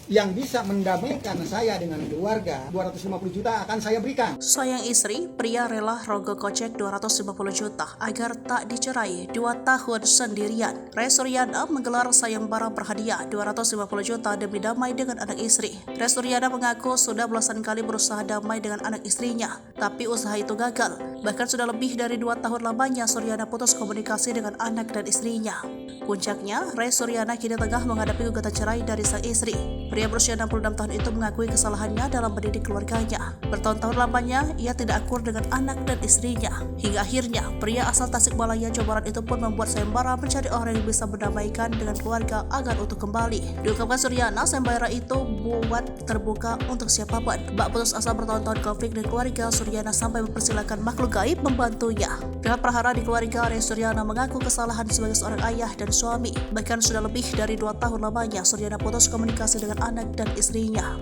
yang bisa mendamaikan saya dengan keluarga, 250 juta akan saya berikan. Sayang istri, pria rela rogoh kocek 250 juta agar tak dicerai 2 tahun sendirian. Ray Suryana menggelar sayembara berhadiah 250 juta demi damai dengan anak istri. Ray Suryana mengaku sudah belasan kali berusaha damai dengan anak istrinya, tapi usaha itu gagal. Bahkan sudah lebih dari 2 tahun lamanya Suryana putus komunikasi dengan anak dan istrinya. Puncaknya, Ray Suryana kini tengah menghadapi gugatan cerai dari sang istri. Pria berusia 66 tahun itu mengakui kesalahannya dalam mendidik keluarganya. Bertahun-tahun lamanya, ia tidak akur dengan anak dan istrinya. Hingga akhirnya, pria asal Tasikmalaya, Jawa Barat itu pun membuat sayembara mencari orang yang bisa mendamaikan dengan keluarga agar utuh kembali. Diungkapkan Suryana, sayembara itu buat terbuka untuk siapapun. Bak putus asa bertahun-tahun konflik dengan keluarga, Suryana sampai mempersilahkan makhluk gaib membantunya. Pihak perhara di keluarga Ray Suryana mengaku kesalahan sebagai seorang ayah dan suami. Bahkan sudah lebih dari 2 tahun lamanya Suryana putus komunikasi dengan anak dan istrinya.